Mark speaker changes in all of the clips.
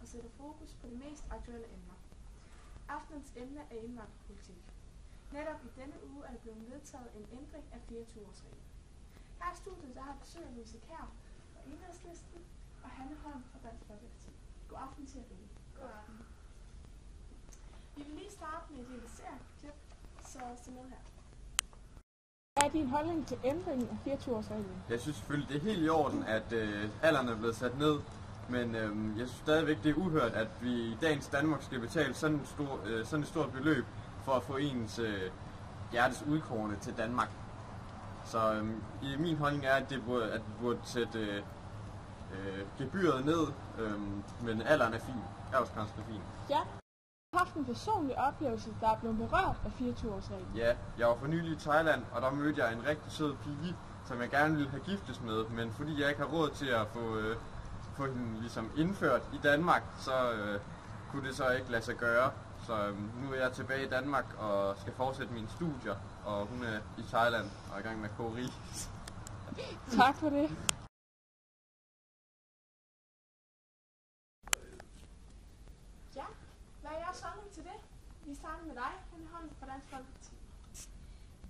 Speaker 1: og sætter fokus på de mest aktuelle emner. Aftenens emne er indvandrerpolitik. Netop i denne uge er der blevet vedtaget en ændring af 24-årsreglen. Her i studiet der har jeg besøg af Louise Kjær fra Enhedslisten og Hanne Holm fra Dansk Folkeparti. God aften til jer begge.
Speaker 2: God aften.
Speaker 1: Vi vil lige starte med et lille serieklip, så se med her. Hvad er din holdning til ændringen af 24-årsreglen?
Speaker 3: Jeg synes selvfølgelig, det er helt i orden, at alderen er blevet sat ned. Men jeg synes stadigvæk, det er uhørt, at vi i dagens Danmark skal betale sådan et stort beløb for at få ens hjertes udkårne til Danmark. Så min holdning er, at vi burde sætte gebyret ned, men alderen er fin. Aldersgrænsen er fin.
Speaker 1: Ja. Jeg har haft en personlig oplevelse, der er blevet berørt af 24-årsreglen.
Speaker 3: Ja, jeg var for nylig i Thailand, og der mødte jeg en rigtig sød pige, som jeg gerne ville have giftes med, men fordi jeg ikke har råd til at få hende ligesom indført i Danmark, så kunne det så ikke lade sig gøre. Så nu er jeg tilbage i Danmark og skal fortsætte mine studier, og hun er i Thailand og er i gang med at koge ris.
Speaker 1: Tak for det. Ja, hvad er jeres holdning til det? Vi starter med dig, Hanne Holm fra Dansk Folkeparti.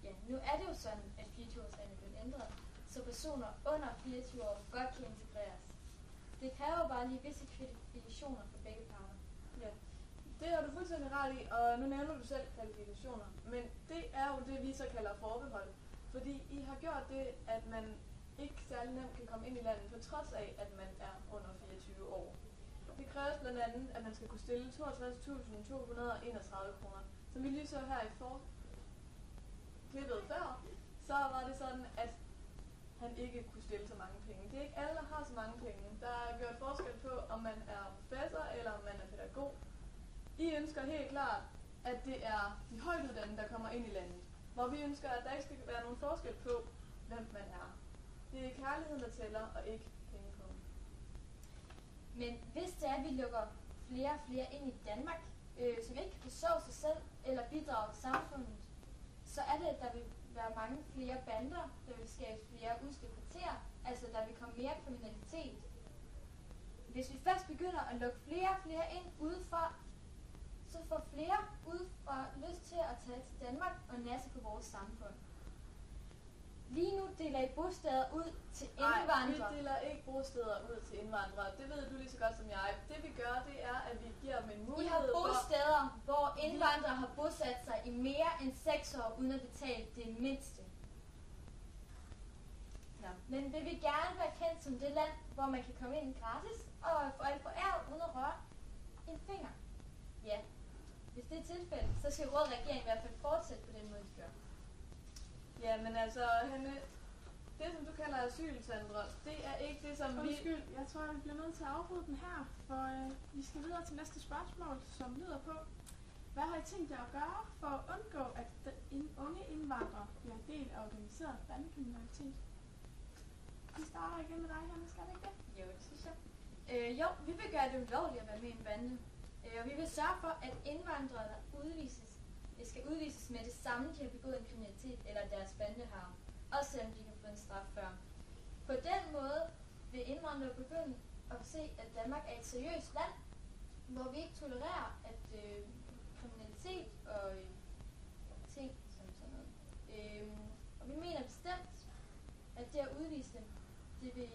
Speaker 2: Ja, nu er det jo sådan, at 24-årsreglen er blevet ændret, så personer under 24 år godt kan integreres. Det kræver bare lige visse kvalifikationer for begge parter.
Speaker 1: Ja, det har du fuldstændig ret i, og nu nævner du selv kvalifikationer, men det er jo det, vi så kalder forbehold. Fordi I har gjort det, at man ikke særlig nemt kan komme ind i landet, på trods af, at man er under 24 år. Det kræves blandt andet, at man skal kunne stille 62.231 kroner. Som vi lige så her i klippet før, så var det sådan, at han ikke kunne stille så mange penge. Det er ikke alle, der har så mange penge. Der er gjort forskel på, om man er professor eller om man er pædagog. I ønsker helt klart, at det er de højtuddannede, der kommer ind i landet. Hvor vi ønsker, at der ikke skal være nogen forskel på, hvem man er. Det er kærligheden, der tæller, og ikke pengepungen.
Speaker 2: Men hvis det er, at vi lukker flere og flere ind i Danmark, som ikke kan forsørge sig selv eller bidrage til samfundet, så er det, at der vil være mange flere bander, der vil skabe flere udstødte kvarterer, altså der vil komme mere kriminalitet. Hvis vi først begynder at lukke flere og flere ind udefra, så får flere udefra lyst til at tage til Danmark og nasse på vores samfund. Lige nu deler I bosteder ud til indvandrere.
Speaker 1: Nej, vi deler ikke bosteder ud til indvandrere. Det ved du lige så godt som jeg. Det vi gør, det er, at vi giver dem en mulighed for...
Speaker 2: I har bosteder, hvor indvandrere har bosat sig i mere end 6 år uden at betale det mindste. Ja. Men vil vi gerne være kendt som det land, hvor man kan komme ind gratis og få alt foræret uden at røre en finger? Ja. Hvis det er tilfældet, så skal rådet regeringen i hvert fald fortsætte på den måde, de gør.
Speaker 1: Ja, men altså, Hanne, det som du kalder asylcentre, det er ikke det, som vi... Undskyld, jeg tror, vi bliver nødt til at afbryde den her, for vi skal videre til næste spørgsmål, som lyder på: hvad har I tænkt jer at gøre for at undgå, at unge indvandrere bliver en del af organiseret bandekriminalitet? Vi starter igen med dig, Hanne, skal det ikke det?
Speaker 2: Jo, det synes jeg. Jo, vi vil gøre det ulovligt at være med i en bande. Og vi vil sørge for, at indvandrere, der skal udvises med det samme, de har begået en kriminalitet, eller deres bande har. Også selvom de kan få en straf før. På den måde vil indvandrere begynde at se, at Danmark er et seriøst land, hvor vi ikke tolererer, at kriminalitet og ting som sådan noget. Og vi mener bestemt, at det at udvise dem, det vil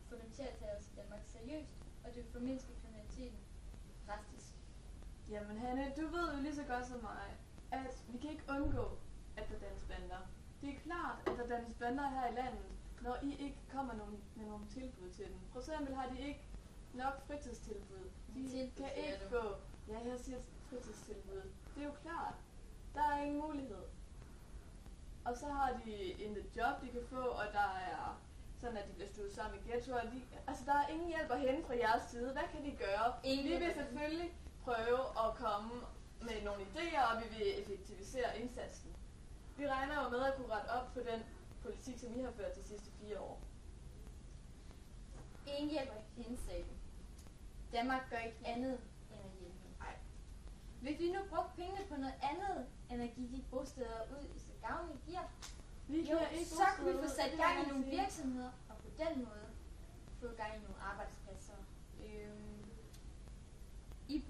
Speaker 2: få dem til at tage os i Danmark seriøst, og det vil formindske kriminaliteten drastisk.
Speaker 1: Jamen Hanne, du ved jo lige så godt som mig, at vi kan ikke undgå, at der dannes bander. Det er klart, at der dannes bander her i landet, når I ikke kommer med nogle tilbud til dem. For eksempel har de ikke nok fritidstilbud. De kan ikke få, ja, jeg siger fritidstilbud. Det er jo klart. Der er ingen mulighed. Og så har de intet job, de kan få, og der er sådan, at de bliver stået sammen i ghettoer. Altså, der er ingen hjælp at hente fra jeres side. Hvad kan de gøre? Vi vil selvfølgelig prøve at komme med nogle idéer, og vi vil effektivisere indsatsen. Vi regner jo med at kunne rette op på den politik, som I har ført de sidste 4 år.
Speaker 2: Ingen hjælper hensagen. Danmark gør ikke andet end at hjælpe.
Speaker 1: Nej.
Speaker 2: Hvis vi nu brugte pengene på noget andet end at give de bosteder ud, så gavnligt giver, så kunne vi få sat gang i nogle virksomheder, og på den måde få gang i nogle arbejdspladser.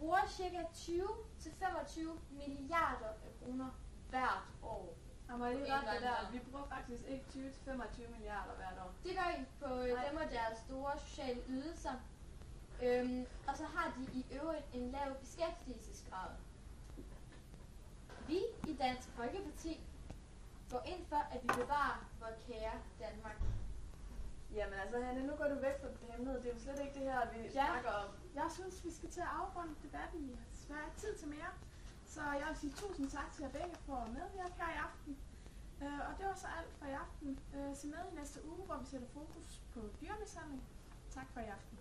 Speaker 2: bruger ca. 20-25 milliarder kroner hvert år.
Speaker 1: Og må jeg lige rette det der,
Speaker 2: Indvandrere.
Speaker 1: vi bruger faktisk ikke 20-25 milliarder hvert år.
Speaker 2: Det gør I på dem og deres store sociale ydelser. Og så har de i øvrigt en lav beskæftigelsesgrad. Vi i Dansk Folkeparti går ind for, at vi bevarer vores kære Danmark.
Speaker 1: Jamen altså, Hanne, nu går du væk fra emnet. Det er jo slet ikke det her, vi snakker om.
Speaker 4: Jeg synes, vi skal til at afrunde debatten. Vi har desværre ikke tid til mere. Så jeg vil sige tusind tak til jer begge for at medvirke her i aften. Og det var så alt for i aften. Se med i næste uge, hvor vi sætter fokus på dyremishandling. Tak for i aften.